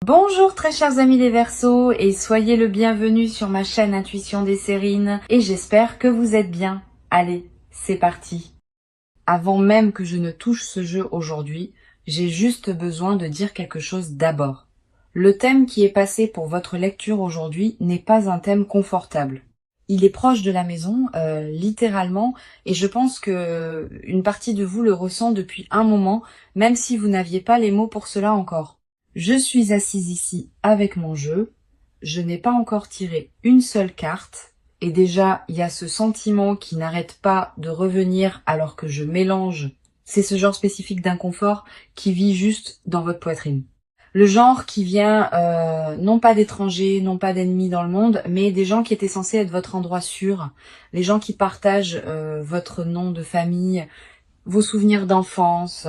Bonjour très chers amis les Verseaux et soyez le bienvenu sur ma chaîne Intuition des Sérines et j'espère que vous êtes bien. Allez, c'est parti. Avant même que je ne touche ce jeu aujourd'hui, j'ai juste besoin de dire quelque chose d'abord. Le thème qui est passé pour votre lecture aujourd'hui n'est pas un thème confortable. Il est proche de la maison, littéralement, et je pense que une partie de vous le ressent depuis un moment, même si vous n'aviez pas les mots pour cela encore. Je suis assise ici avec mon jeu, je n'ai pas encore tiré une seule carte, et déjà il y a ce sentiment qui n'arrête pas de revenir alors que je mélange. C'est ce genre spécifique d'inconfort qui vit juste dans votre poitrine. Le genre qui vient non pas d'étrangers, non pas d'ennemis dans le monde, mais des gens qui étaient censés être votre endroit sûr, les gens qui partagent votre nom de famille, vos souvenirs d'enfance,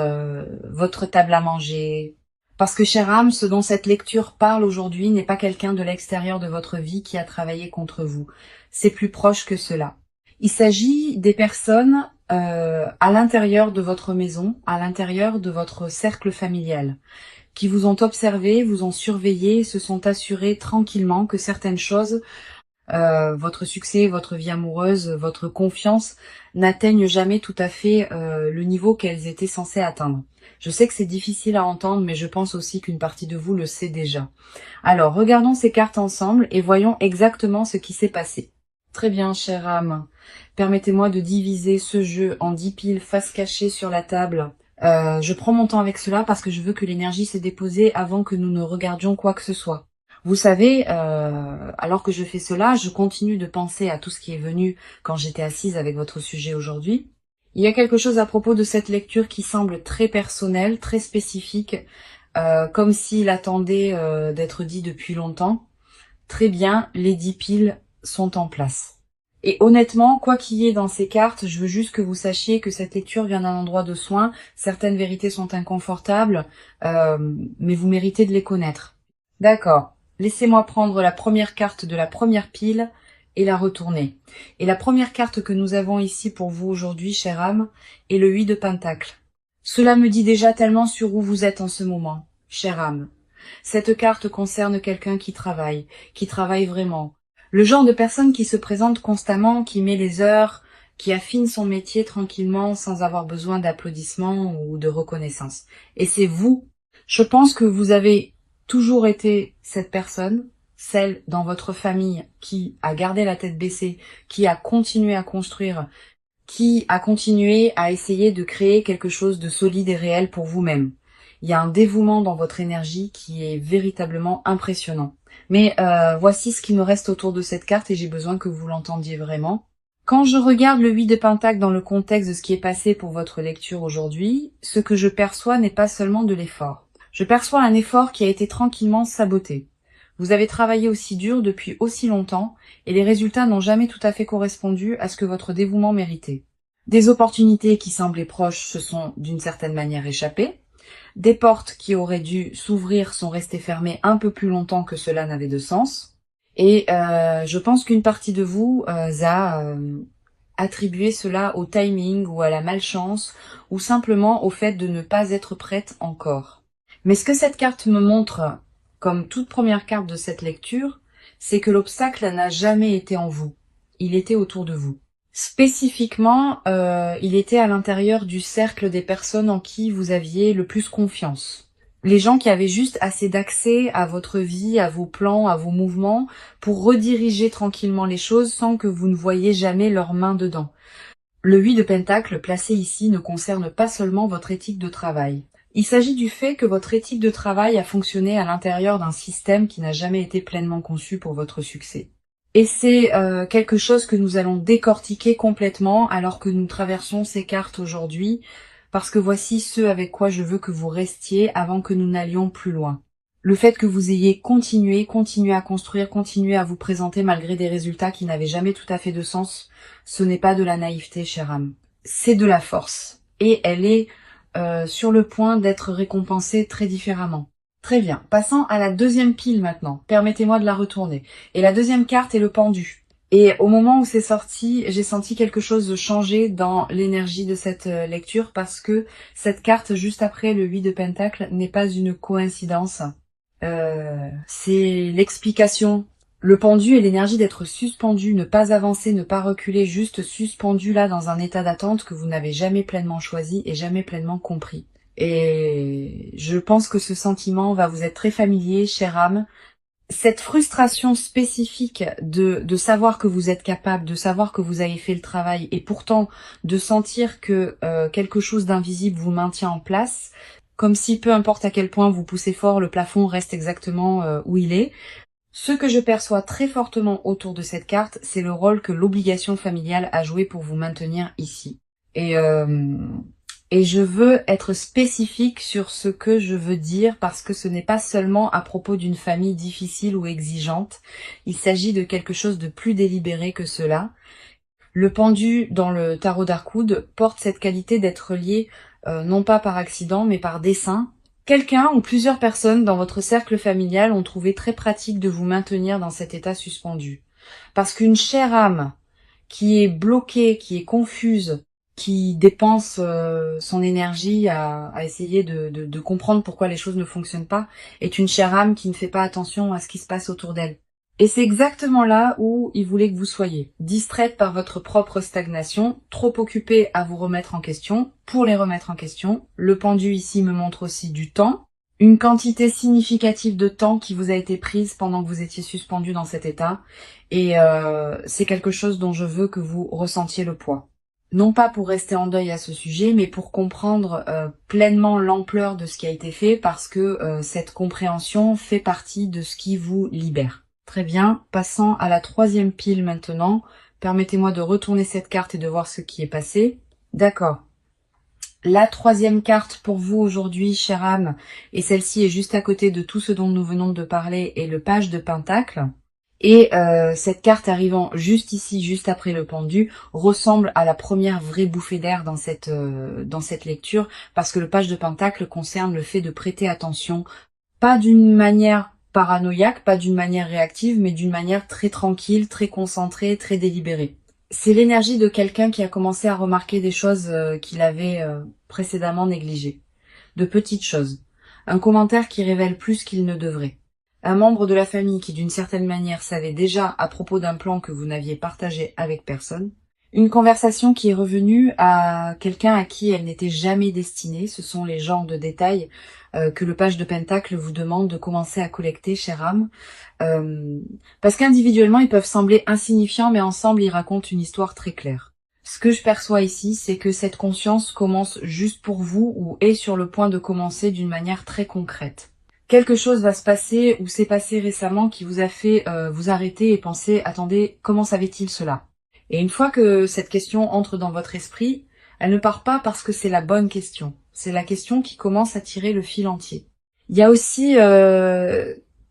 votre table à manger. Parce que, chère âme, ce dont cette lecture parle aujourd'hui n'est pas quelqu'un de l'extérieur de votre vie qui a travaillé contre vous. C'est plus proche que cela. Il s'agit des personnes à l'intérieur de votre maison, à l'intérieur de votre cercle familial, qui vous ont observé, vous ont surveillé, se sont assurés tranquillement que certaines choses, votre succès, votre vie amoureuse, votre confiance, n'atteignent jamais tout à fait le niveau qu'elles étaient censées atteindre. Je sais que c'est difficile à entendre, mais je pense aussi qu'une partie de vous le sait déjà. Alors, regardons ces cartes ensemble et voyons exactement ce qui s'est passé. Très bien, chère âme. Permettez-moi de diviser ce jeu en 10 piles face cachée sur la table. Je prends mon temps avec cela parce que je veux que l'énergie s'est déposée avant que nous ne regardions quoi que ce soit. Vous savez, alors que je fais cela, je continue de penser à tout ce qui est venu quand j'étais assise avec votre sujet aujourd'hui. Il y a quelque chose à propos de cette lecture qui semble très personnelle, très spécifique, comme s'il attendait d'être dit depuis longtemps. Très bien, les 10 piles sont en place. Et honnêtement, quoi qu'il y ait dans ces cartes, je veux juste que vous sachiez que cette lecture vient d'un endroit de soin. Certaines vérités sont inconfortables, mais vous méritez de les connaître. D'accord. Laissez-moi prendre la première carte de la première pile et la retourner. Et la première carte que nous avons ici pour vous aujourd'hui, chère âme, est le 8 de Pentacle. Cela me dit déjà tellement sur où vous êtes en ce moment, chère âme. Cette carte concerne quelqu'un qui travaille vraiment. Le genre de personne qui se présente constamment, qui met les heures, qui affine son métier tranquillement sans avoir besoin d'applaudissements ou de reconnaissance. Et c'est vous. Je pense que vous avez toujours été cette personne, celle dans votre famille qui a gardé la tête baissée, qui a continué à construire, qui a continué à essayer de créer quelque chose de solide et réel pour vous-même. Il y a un dévouement dans votre énergie qui est véritablement impressionnant. Mais voici ce qui me reste autour de cette carte et j'ai besoin que vous l'entendiez vraiment. Quand je regarde le 8 de Pentacle dans le contexte de ce qui est passé pour votre lecture aujourd'hui, ce que je perçois n'est pas seulement de l'effort. Je perçois un effort qui a été tranquillement saboté. Vous avez travaillé aussi dur depuis aussi longtemps et les résultats n'ont jamais tout à fait correspondu à ce que votre dévouement méritait. Des opportunités qui semblaient proches se sont d'une certaine manière échappées. Des portes qui auraient dû s'ouvrir sont restées fermées un peu plus longtemps que cela n'avait de sens. Et je pense qu'une partie de vous a attribué cela au timing ou à la malchance ou simplement au fait de ne pas être prête encore. Mais ce que cette carte me montre, comme toute première carte de cette lecture, c'est que l'obstacle n'a jamais été en vous. Il était autour de vous. Spécifiquement, il était à l'intérieur du cercle des personnes en qui vous aviez le plus confiance. Les gens qui avaient juste assez d'accès à votre vie, à vos plans, à vos mouvements, pour rediriger tranquillement les choses sans que vous ne voyiez jamais leurs mains dedans. Le 8 de Pentacle placé ici ne concerne pas seulement votre éthique de travail. Il s'agit du fait que votre éthique de travail a fonctionné à l'intérieur d'un système qui n'a jamais été pleinement conçu pour votre succès. Et c'est quelque chose que nous allons décortiquer complètement alors que nous traversons ces cartes aujourd'hui, parce que voici ce avec quoi je veux que vous restiez avant que nous n'allions plus loin. Le fait que vous ayez continué à construire, continué à vous présenter malgré des résultats qui n'avaient jamais tout à fait de sens, ce n'est pas de la naïveté, chère âme. C'est de la force. Et elle est sur le point d'être récompensée très différemment. Très bien. Passons à la deuxième pile maintenant. Permettez-moi de la retourner. Et la deuxième carte est le pendu. Et au moment où c'est sorti, j'ai senti quelque chose de changer dans l'énergie de cette lecture parce que cette carte juste après le 8 de Pentacle n'est pas une coïncidence. C'est l'explication. Le pendu et l'énergie d'être suspendu, ne pas avancer, ne pas reculer, juste suspendu là dans un état d'attente que vous n'avez jamais pleinement choisi et jamais pleinement compris. Et je pense que ce sentiment va vous être très familier, chère âme. Cette frustration spécifique de savoir que vous êtes capable, de savoir que vous avez fait le travail et pourtant de sentir que quelque chose d'invisible vous maintient en place, comme si peu importe à quel point vous poussez fort, le plafond reste exactement où il est. Ce que je perçois très fortement autour de cette carte, c'est le rôle que l'obligation familiale a joué pour vous maintenir ici. Et, euh, et je veux être spécifique sur ce que je veux dire parce que ce n'est pas seulement à propos d'une famille difficile ou exigeante, il s'agit de quelque chose de plus délibéré que cela. Le pendu dans le tarot d'Arkoud porte cette qualité d'être lié non pas par accident mais par dessein. Quelqu'un ou plusieurs personnes dans votre cercle familial ont trouvé très pratique de vous maintenir dans cet état suspendu. Parce qu'une chère âme qui est bloquée, qui est confuse, qui dépense son énergie à essayer de comprendre pourquoi les choses ne fonctionnent pas, est une chère âme qui ne fait pas attention à ce qui se passe autour d'elle. Et c'est exactement là où il voulait que vous soyez, distraite par votre propre stagnation, trop occupée à vous remettre en question, pour les remettre en question. Le pendu ici me montre aussi du temps, une quantité significative de temps qui vous a été prise pendant que vous étiez suspendu dans cet état, et c'est quelque chose dont je veux que vous ressentiez le poids. Non pas pour rester en deuil à ce sujet, mais pour comprendre pleinement l'ampleur de ce qui a été fait, parce que cette compréhension fait partie de ce qui vous libère. Très bien, passant à la troisième pile maintenant. Permettez-moi de retourner cette carte et de voir ce qui est passé. D'accord. La troisième carte pour vous aujourd'hui, chère âme, et celle-ci est juste à côté de tout ce dont nous venons de parler, est le page de Pentacle. Et cette carte arrivant juste ici, juste après le pendu, ressemble à la première vraie bouffée d'air dans cette lecture, parce que le page de Pentacle concerne le fait de prêter attention, pas d'une manière paranoïaque, pas d'une manière réactive, mais d'une manière très tranquille, très concentrée, très délibérée. C'est l'énergie de quelqu'un qui a commencé à remarquer des choses qu'il avait précédemment négligées. De petites choses. Un commentaire qui révèle plus qu'il ne devrait. Un membre de la famille qui d'une certaine manière savait déjà à propos d'un plan que vous n'aviez partagé avec personne. Une conversation qui est revenue à quelqu'un à qui elle n'était jamais destinée. Ce sont les genres de détails que le page de Pentacle vous demande de commencer à collecter, chère âme. Parce qu'individuellement, ils peuvent sembler insignifiants, mais ensemble, ils racontent une histoire très claire. Ce que je perçois ici, c'est que cette conscience commence juste pour vous ou est sur le point de commencer d'une manière très concrète. Quelque chose va se passer ou s'est passé récemment qui vous a fait vous arrêter et penser « Attendez, comment savait-il cela ?» Et une fois que cette question entre dans votre esprit, elle ne part pas parce que c'est la bonne question. C'est la question qui commence à tirer le fil entier. Il y a aussi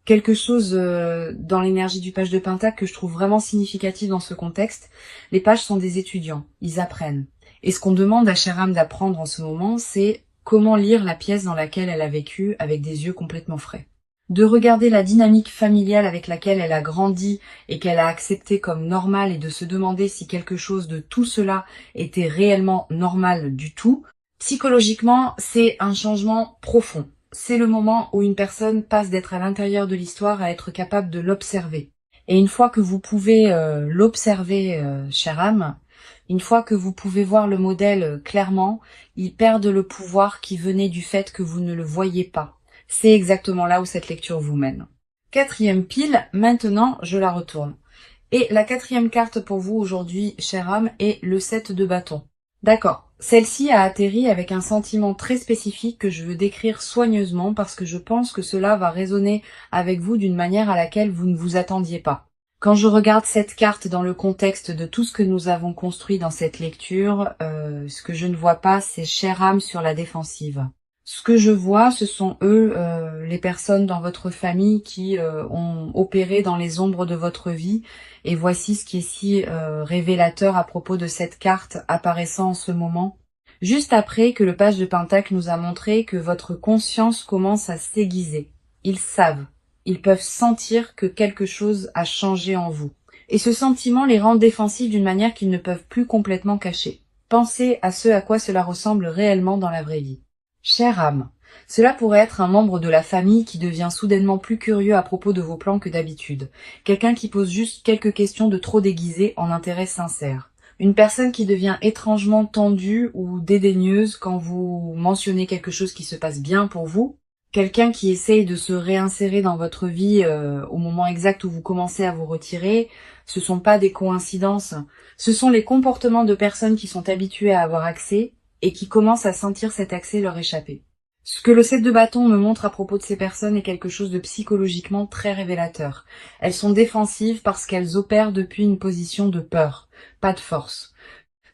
quelque chose dans l'énergie du page de Pentacle que je trouve vraiment significatif dans ce contexte. Les pages sont des étudiants, ils apprennent. Et ce qu'on demande à chère âme d'apprendre en ce moment, c'est comment lire la pièce dans laquelle elle a vécu avec des yeux complètement frais. De regarder la dynamique familiale avec laquelle elle a grandi et qu'elle a accepté comme normale et de se demander si quelque chose de tout cela était réellement normal du tout. Psychologiquement, c'est un changement profond. C'est le moment où une personne passe d'être à l'intérieur de l'histoire à être capable de l'observer. Et une fois que vous pouvez l'observer, chère âme, une fois que vous pouvez voir le modèle clairement, il perd le pouvoir qui venait du fait que vous ne le voyez pas. C'est exactement là où cette lecture vous mène. Quatrième pile, maintenant je la retourne. Et la quatrième carte pour vous aujourd'hui, chère âme, est le 7 de bâton. D'accord. Celle-ci a atterri avec un sentiment très spécifique que je veux décrire soigneusement parce que je pense que cela va résonner avec vous d'une manière à laquelle vous ne vous attendiez pas. Quand je regarde cette carte dans le contexte de tout ce que nous avons construit dans cette lecture, ce que je ne vois pas, c'est chère âme sur la défensive. Ce que je vois, ce sont les personnes dans votre famille qui ont opéré dans les ombres de votre vie. Et voici ce qui est si révélateur à propos de cette carte apparaissant en ce moment. Juste après que le page de Pentacle nous a montré que votre conscience commence à s'aiguiser. Ils savent, ils peuvent sentir que quelque chose a changé en vous. Et ce sentiment les rend défensifs d'une manière qu'ils ne peuvent plus complètement cacher. Pensez à ce à quoi cela ressemble réellement dans la vraie vie. Chère âme, Cela pourrait être un membre de la famille qui devient soudainement plus curieux à propos de vos plans que d'habitude. Quelqu'un qui pose juste quelques questions de trop déguisées en intérêt sincère. Une personne qui devient étrangement tendue ou dédaigneuse quand vous mentionnez quelque chose qui se passe bien pour vous. Quelqu'un qui essaye de se réinsérer dans votre vie au moment exact où vous commencez à vous retirer. Ce sont pas des coïncidences. Ce sont les comportements de personnes qui sont habituées à avoir accès et qui commencent à sentir cet accès leur échapper. Ce que le 7 de bâton me montre à propos de ces personnes est quelque chose de psychologiquement très révélateur. Elles sont défensives parce qu'elles opèrent depuis une position de peur, pas de force.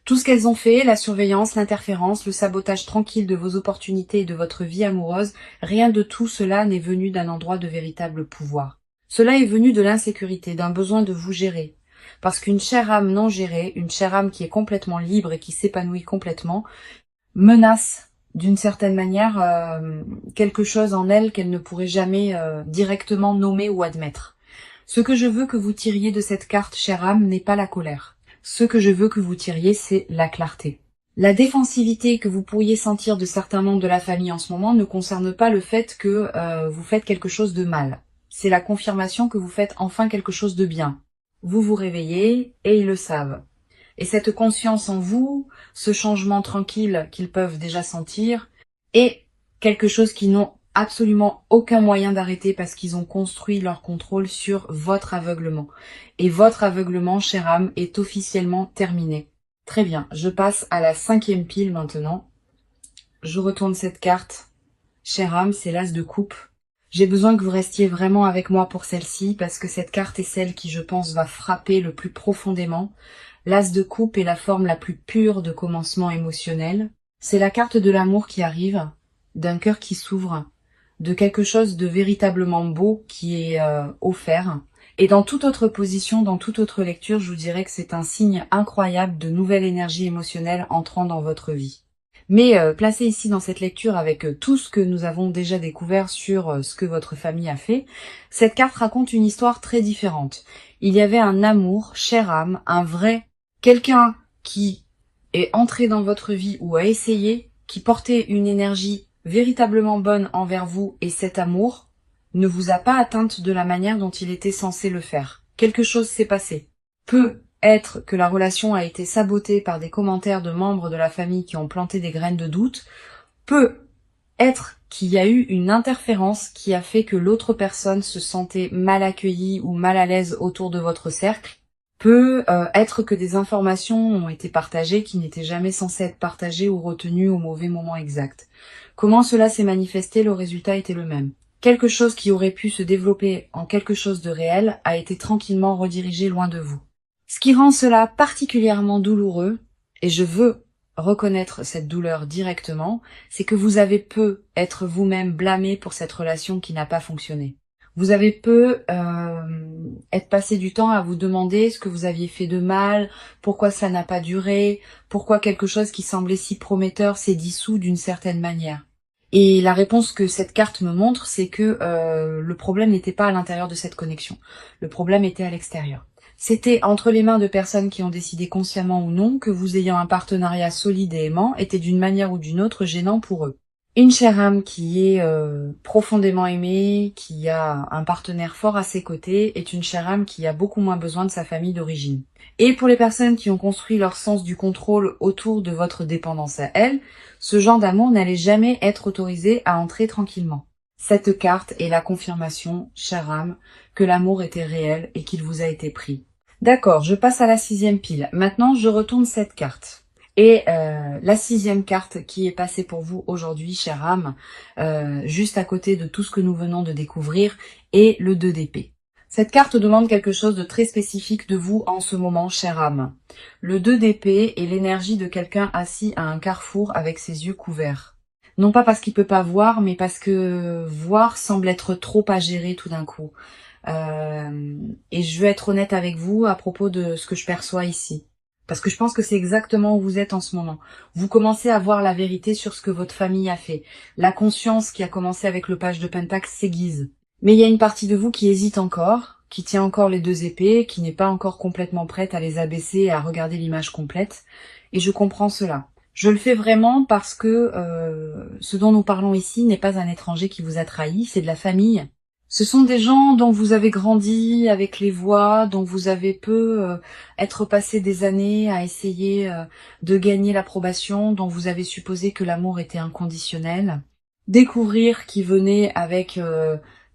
Tout ce qu'elles ont fait, la surveillance, l'interférence, le sabotage tranquille de vos opportunités et de votre vie amoureuse, rien de tout cela n'est venu d'un endroit de véritable pouvoir. Cela est venu de l'insécurité, d'un besoin de vous gérer. Parce qu'une chère âme non gérée, une chère âme qui est complètement libre et qui s'épanouit complètement, menace d'une certaine manière quelque chose en elle qu'elle ne pourrait jamais directement nommer ou admettre. Ce que je veux que vous tiriez de cette carte, chère âme, n'est pas la colère. Ce que je veux que vous tiriez, c'est la clarté. La défensivité que vous pourriez sentir de certains membres de la famille en ce moment ne concerne pas le fait que vous faites quelque chose de mal. C'est la confirmation que vous faites enfin quelque chose de bien. Vous vous réveillez et ils le savent. Et cette conscience en vous, ce changement tranquille qu'ils peuvent déjà sentir, est quelque chose qu'ils n'ont absolument aucun moyen d'arrêter parce qu'ils ont construit leur contrôle sur votre aveuglement. Et votre aveuglement, chère âme, est officiellement terminé. Très bien, je passe à la 5e pile maintenant. Je retourne cette carte. Chère âme, c'est l'as de coupe. J'ai besoin que vous restiez vraiment avec moi pour celle-ci parce que cette carte est celle qui, je pense, va frapper le plus profondément. L'as de coupe est la forme la plus pure de commencement émotionnel. C'est la carte de l'amour qui arrive, d'un cœur qui s'ouvre, de quelque chose de véritablement beau qui est offert. Et dans toute autre position, dans toute autre lecture, je vous dirais que c'est un signe incroyable de nouvelle énergie émotionnelle entrant dans votre vie. Mais placé ici dans cette lecture avec tout ce que nous avons déjà découvert sur ce que votre famille a fait, cette carte raconte une histoire très différente. Il y avait un amour, chère âme, un vrai, quelqu'un qui est entré dans votre vie ou a essayé, qui portait une énergie véritablement bonne envers vous et cet amour ne vous a pas atteinte de la manière dont il était censé le faire. Quelque chose s'est passé. Peut être que la relation a été sabotée par des commentaires de membres de la famille qui ont planté des graines de doute. Peut être qu'il y a eu une interférence qui a fait que l'autre personne se sentait mal accueillie ou mal à l'aise autour de votre cercle. Peut être que des informations ont été partagées qui n'étaient jamais censées être partagées ou retenues au mauvais moment exact. Comment cela s'est manifesté, le résultat était le même. Quelque chose qui aurait pu se développer en quelque chose de réel a été tranquillement redirigé loin de vous. Ce qui rend cela particulièrement douloureux, et je veux reconnaître cette douleur directement, c'est que vous avez peu être vous-même blâmé pour cette relation qui n'a pas fonctionné. Vous avez peu être passé du temps à vous demander ce que vous aviez fait de mal, pourquoi ça n'a pas duré, pourquoi quelque chose qui semblait si prometteur s'est dissous d'une certaine manière. Et la réponse que cette carte me montre, c'est que le problème n'était pas à l'intérieur de cette connexion. Le problème était à l'extérieur. C'était entre les mains de personnes qui ont décidé consciemment ou non que vous ayant un partenariat solide et aimant était d'une manière ou d'une autre gênant pour eux. Une chère âme qui est profondément aimée, qui a un partenaire fort à ses côtés, est une chère âme qui a beaucoup moins besoin de sa famille d'origine. Et pour les personnes qui ont construit leur sens du contrôle autour de votre dépendance à elles, ce genre d'amour n'allait jamais être autorisé à entrer tranquillement. Cette carte est la confirmation, chère âme, que l'amour était réel et qu'il vous a été pris. D'accord, je passe à la 6e pile. Maintenant, je retourne cette carte. Et la 6e carte qui est passée pour vous aujourd'hui, chère âme, juste à côté de tout ce que nous venons de découvrir, est le 2 d'épée. Cette carte demande quelque chose de très spécifique de vous en ce moment, chère âme. Le 2 d'épée est l'énergie de quelqu'un assis à un carrefour avec ses yeux couverts. Non pas parce qu'il peut pas voir, mais parce que voir semble être trop à gérer tout d'un coup. Et je veux être honnête avec vous à propos de ce que je perçois ici. Parce que je pense que c'est exactement où vous êtes en ce moment. Vous commencez à voir la vérité sur ce que votre famille a fait. La conscience qui a commencé avec le page de Pentacle s'aiguise. Mais il y a une partie de vous qui hésite encore, qui tient encore les 2 épées, qui n'est pas encore complètement prête à les abaisser et à regarder l'image complète. Et je comprends cela. Je le fais vraiment parce que ce dont nous parlons ici n'est pas un étranger qui vous a trahi, c'est de la famille. Ce sont des gens dont vous avez grandi avec les voix, dont vous avez être passé des années à essayer de gagner l'approbation, dont vous avez supposé que l'amour était inconditionnel. Découvrir qui venait avec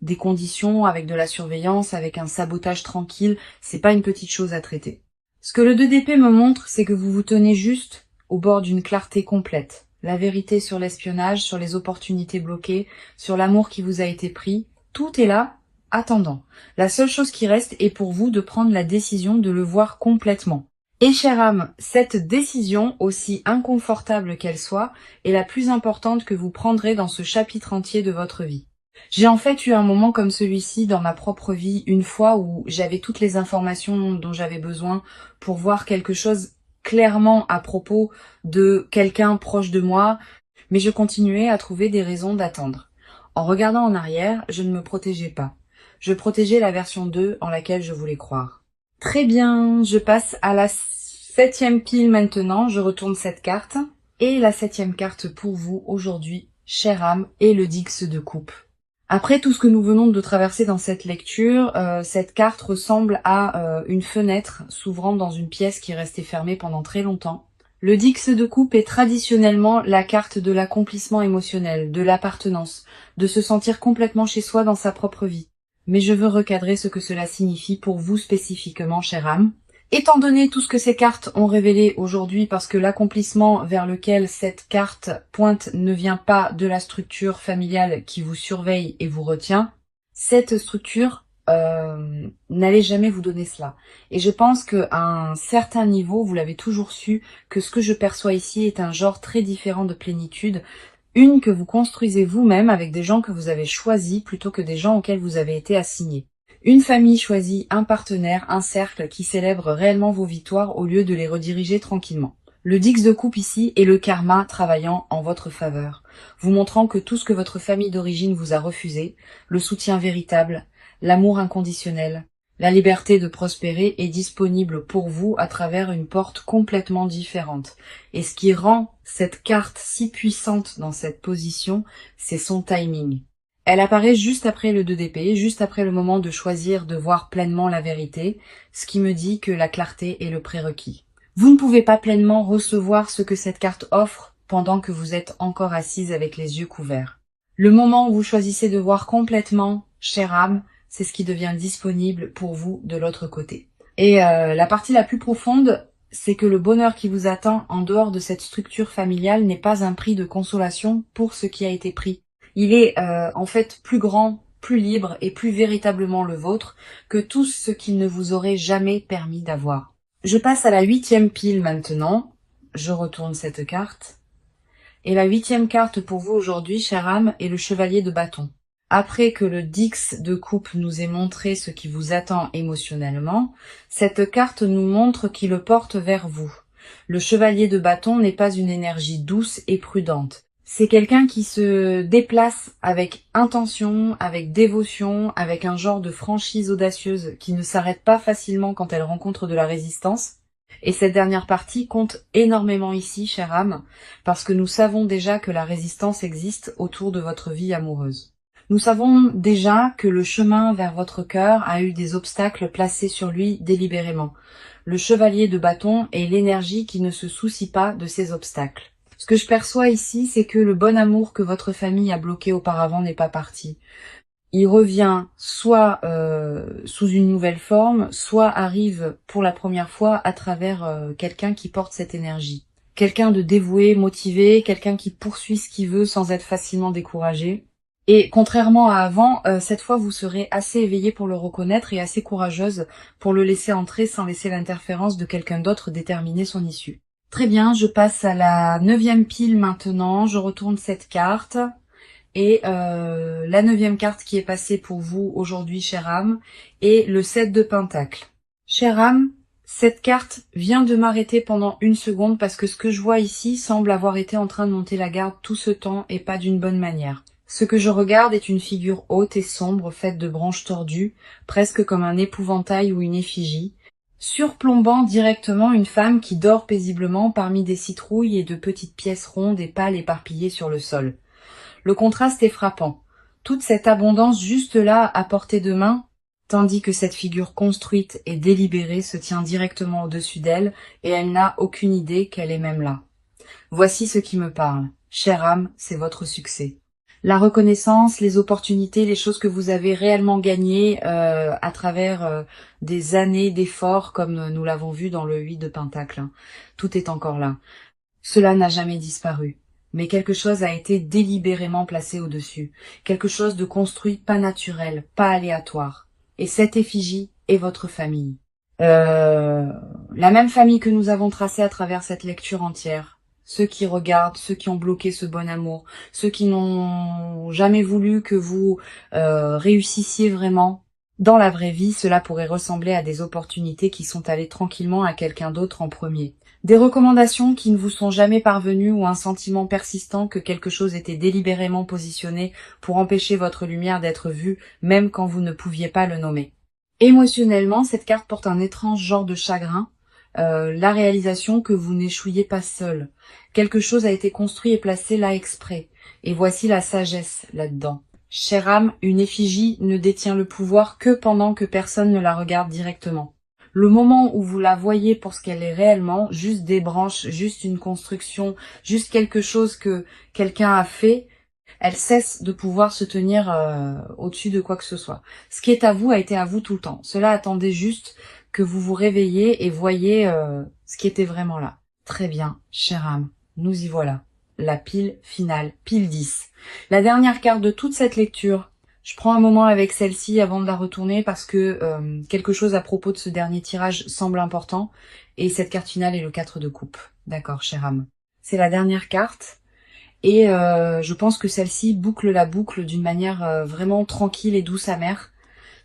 des conditions, avec de la surveillance, avec un sabotage tranquille, c'est pas une petite chose à traiter. Ce que le 2DP me montre, c'est que vous vous tenez juste au bord d'une clarté complète. La vérité sur l'espionnage, sur les opportunités bloquées, sur l'amour qui vous a été pris, tout est là, attendant. La seule chose qui reste est pour vous de prendre la décision de le voir complètement. Et chère âme, cette décision, aussi inconfortable qu'elle soit, est la plus importante que vous prendrez dans ce chapitre entier de votre vie. J'ai en fait eu un moment comme celui-ci dans ma propre vie, une fois où j'avais toutes les informations dont j'avais besoin pour voir quelque chose clairement à propos de quelqu'un proche de moi, mais je continuais à trouver des raisons d'attendre. En regardant en arrière, je ne me protégeais pas. Je protégeais la version 2 en laquelle je voulais croire. Très bien, je passe à la 7e pile maintenant, je retourne cette carte. Et la 7e carte pour vous aujourd'hui, chère âme, est le Dix de coupe. Après tout ce que nous venons de traverser dans cette lecture, cette carte ressemble à une fenêtre s'ouvrant dans une pièce qui est restée fermée pendant très longtemps. Le Dix de coupe est traditionnellement la carte de l'accomplissement émotionnel, de l'appartenance, de se sentir complètement chez soi dans sa propre vie. Mais je veux recadrer ce que cela signifie pour vous spécifiquement, chère âme. Étant donné tout ce que ces cartes ont révélé aujourd'hui, parce que l'accomplissement vers lequel cette carte pointe ne vient pas de la structure familiale qui vous surveille et vous retient, cette structure n'allait jamais vous donner cela. Et je pense qu'à un certain niveau, vous l'avez toujours su, que ce que je perçois ici est un genre très différent de plénitude, une que vous construisez vous-même avec des gens que vous avez choisis plutôt que des gens auxquels vous avez été assignés. Une famille choisit un partenaire, un cercle qui célèbre réellement vos victoires au lieu de les rediriger tranquillement. Le Dix de coupe ici est le karma travaillant en votre faveur, vous montrant que tout ce que votre famille d'origine vous a refusé, le soutien véritable, l'amour inconditionnel, la liberté de prospérer est disponible pour vous à travers une porte complètement différente. Et ce qui rend cette carte si puissante dans cette position, c'est son timing. Elle apparaît juste après le 2DP, juste après le moment de choisir de voir pleinement la vérité, ce qui me dit que la clarté est le prérequis. Vous ne pouvez pas pleinement recevoir ce que cette carte offre pendant que vous êtes encore assise avec les yeux couverts. Le moment où vous choisissez de voir complètement, chère âme, c'est ce qui devient disponible pour vous de l'autre côté. Et la partie la plus profonde, c'est que le bonheur qui vous attend en dehors de cette structure familiale n'est pas un prix de consolation pour ce qui a été pris. Il est en fait plus grand, plus libre et plus véritablement le vôtre que tout ce qu'il ne vous aurait jamais permis d'avoir. Je passe à la 8e pile maintenant. Je retourne cette carte. Et la 8e carte pour vous aujourd'hui, chère âme, est le chevalier de bâton. Après que le Dix de coupe nous ait montré ce qui vous attend émotionnellement, cette carte nous montre qui le porte vers vous. Le chevalier de bâton n'est pas une énergie douce et prudente. C'est quelqu'un qui se déplace avec intention, avec dévotion, avec un genre de franchise audacieuse qui ne s'arrête pas facilement quand elle rencontre de la résistance. Et cette dernière partie compte énormément ici, chère âme, parce que nous savons déjà que la résistance existe autour de votre vie amoureuse. Nous savons déjà que le chemin vers votre cœur a eu des obstacles placés sur lui délibérément. Le chevalier de bâton est l'énergie qui ne se soucie pas de ces obstacles. Ce que je perçois ici, c'est que le bon amour que votre famille a bloqué auparavant n'est pas parti. Il revient soit sous une nouvelle forme, soit arrive pour la première fois à travers quelqu'un qui porte cette énergie. Quelqu'un de dévoué, motivé, quelqu'un qui poursuit ce qu'il veut sans être facilement découragé. Et contrairement à avant, cette fois vous serez assez éveillée pour le reconnaître et assez courageuse pour le laisser entrer sans laisser l'interférence de quelqu'un d'autre déterminer son issue. Très bien, je passe à la 9e pile maintenant, je retourne cette carte. Et la 9e carte qui est passée pour vous aujourd'hui, chère âme, est le 7 de Pentacle. Chère âme, cette carte vient de m'arrêter pendant une seconde parce que ce que je vois ici semble avoir été en train de monter la garde tout ce temps et pas d'une bonne manière. Ce que je regarde est une figure haute et sombre faite de branches tordues, presque comme un épouvantail ou une effigie. surplombant directement une femme qui dort paisiblement parmi des citrouilles et de petites pièces rondes et pâles éparpillées sur le sol. Le contraste est frappant. Toute cette abondance juste là à portée de main, tandis que cette figure construite et délibérée se tient directement au-dessus d'elle et elle n'a aucune idée qu'elle est même là. Voici ce qui me parle. Chère âme, c'est votre succès. La reconnaissance, les opportunités, les choses que vous avez réellement gagnées à travers des années d'efforts, comme nous l'avons vu dans le 8 de Pentacle. Tout est encore là. Cela n'a jamais disparu. Mais quelque chose a été délibérément placé au-dessus. Quelque chose de construit, pas naturel, pas aléatoire. Et cette effigie est votre famille. La même famille que nous avons tracée à travers cette lecture entière. Ceux qui regardent, ceux qui ont bloqué ce bon amour, ceux qui n'ont jamais voulu que vous réussissiez vraiment. Dans la vraie vie, cela pourrait ressembler à des opportunités qui sont allées tranquillement à quelqu'un d'autre en premier. Des recommandations qui ne vous sont jamais parvenues ou un sentiment persistant que quelque chose était délibérément positionné pour empêcher votre lumière d'être vue, même quand vous ne pouviez pas le nommer. Émotionnellement, cette carte porte un étrange genre de chagrin, la réalisation que vous n'échouiez pas seul. Quelque chose a été construit et placé là exprès. Et voici la sagesse là-dedans. Chère âme, une effigie ne détient le pouvoir que pendant que personne ne la regarde directement. Le moment où vous la voyez pour ce qu'elle est réellement, juste des branches, juste une construction, juste quelque chose que quelqu'un a fait, elle cesse de pouvoir se tenir au-dessus de quoi que ce soit. Ce qui est à vous a été à vous tout le temps. Cela attendait juste que vous vous réveillez et voyez ce qui était vraiment là. Très bien, chère âme, nous y voilà. La pile finale, pile 10. La dernière carte de toute cette lecture. Je prends un moment avec celle-ci avant de la retourner parce que quelque chose à propos de ce dernier tirage semble important. Et cette carte finale est le 4 de coupe. D'accord, chère âme. C'est la dernière carte. Et je pense que celle-ci boucle la boucle d'une manière vraiment tranquille et douce amère.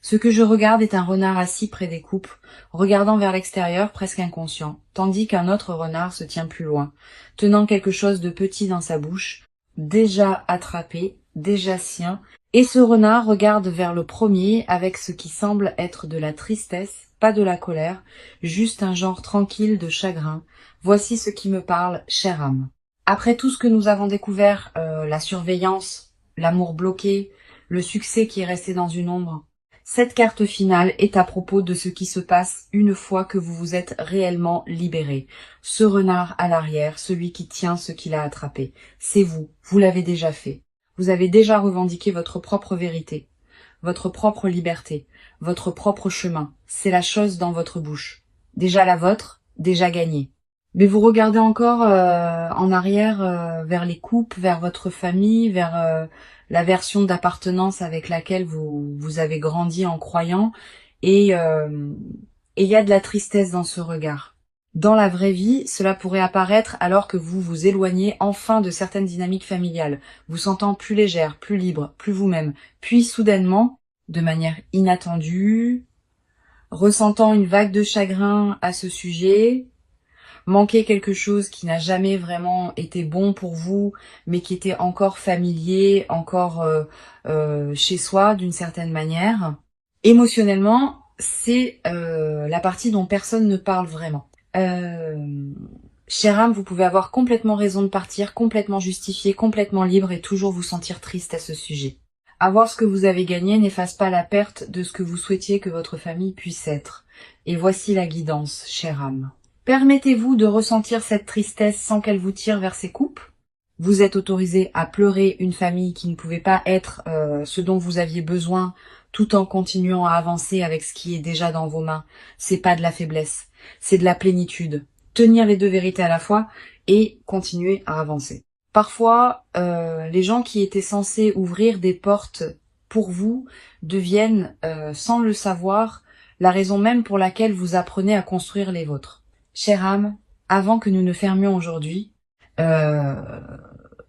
Ce que je regarde est un renard assis près des coupes, regardant vers l'extérieur presque inconscient, tandis qu'un autre renard se tient plus loin, tenant quelque chose de petit dans sa bouche, déjà attrapé, déjà sien, et ce renard regarde vers le premier avec ce qui semble être de la tristesse, pas de la colère, juste un genre tranquille de chagrin. Voici ce qui me parle, chère âme. Après tout ce que nous avons découvert, la surveillance, l'amour bloqué, le succès qui est resté dans une ombre, cette carte finale est à propos de ce qui se passe une fois que vous vous êtes réellement libéré. Ce renard à l'arrière, celui qui tient ce qu'il a attrapé, c'est vous, vous l'avez déjà fait. Vous avez déjà revendiqué votre propre vérité, votre propre liberté, votre propre chemin. C'est la chose dans votre bouche. Déjà la vôtre, déjà gagnée. Mais vous regardez encore en arrière vers les coupes, vers votre famille, vers la version d'appartenance avec laquelle vous avez grandi en croyant, et il y a de la tristesse dans ce regard. Dans la vraie vie, cela pourrait apparaître alors que vous vous éloignez enfin de certaines dynamiques familiales, vous sentant plus légère, plus libre, plus vous-même, puis soudainement, de manière inattendue, ressentant une vague de chagrin à ce sujet, manquer quelque chose qui n'a jamais vraiment été bon pour vous, mais qui était encore familier, encore chez soi d'une certaine manière. Émotionnellement, c'est la partie dont personne ne parle vraiment. Chère âme, vous pouvez avoir complètement raison de partir, complètement justifié, complètement libre et toujours vous sentir triste à ce sujet. Avoir ce que vous avez gagné n'efface pas la perte de ce que vous souhaitiez que votre famille puisse être. Et voici la guidance, chère âme. Permettez-vous de ressentir cette tristesse sans qu'elle vous tire vers ses coupes. Vous êtes autorisé à pleurer une famille qui ne pouvait pas être ce dont vous aviez besoin, tout en continuant à avancer avec ce qui est déjà dans vos mains. C'est pas de la faiblesse, c'est de la plénitude. Tenir les deux vérités à la fois et continuer à avancer. Parfois, les gens qui étaient censés ouvrir des portes pour vous deviennent, sans le savoir, la raison même pour laquelle vous apprenez à construire les vôtres. Chère âme, avant que nous ne fermions aujourd'hui,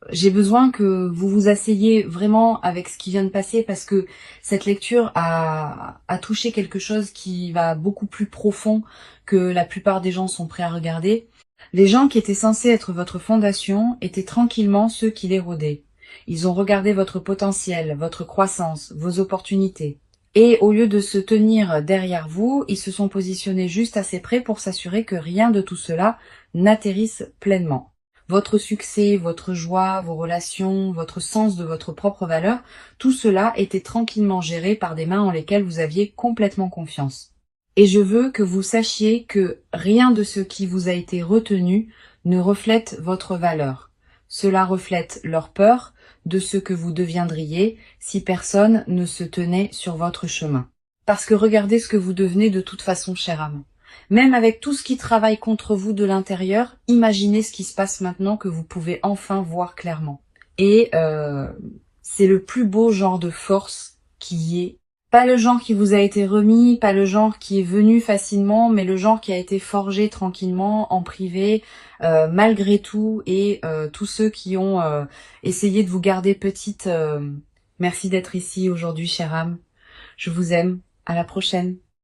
j'ai besoin que vous vous asseyiez vraiment avec ce qui vient de passer parce que cette lecture a touché quelque chose qui va beaucoup plus profond que la plupart des gens sont prêts à regarder. Les gens qui étaient censés être votre fondation étaient tranquillement ceux qui l'érodaient. Ils ont regardé votre potentiel, votre croissance, vos opportunités. Et au lieu de se tenir derrière vous, ils se sont positionnés juste assez près pour s'assurer que rien de tout cela n'atterrisse pleinement. Votre succès, votre joie, vos relations, votre sens de votre propre valeur, tout cela était tranquillement géré par des mains en lesquelles vous aviez complètement confiance. Et je veux que vous sachiez que rien de ce qui vous a été retenu ne reflète votre valeur. Cela reflète leur peur de ce que vous deviendriez si personne ne se tenait sur votre chemin. Parce que regardez ce que vous devenez de toute façon, cher âme. Même avec tout ce qui travaille contre vous de l'intérieur, imaginez ce qui se passe maintenant que vous pouvez enfin voir clairement. Et c'est le plus beau genre de force qui y ait. Pas le genre qui vous a été remis, pas le genre qui est venu facilement, mais le genre qui a été forgé tranquillement, en privé, malgré tout, et tous ceux qui ont essayé de vous garder petite, merci d'être ici aujourd'hui, chère âme. Je vous aime. À la prochaine.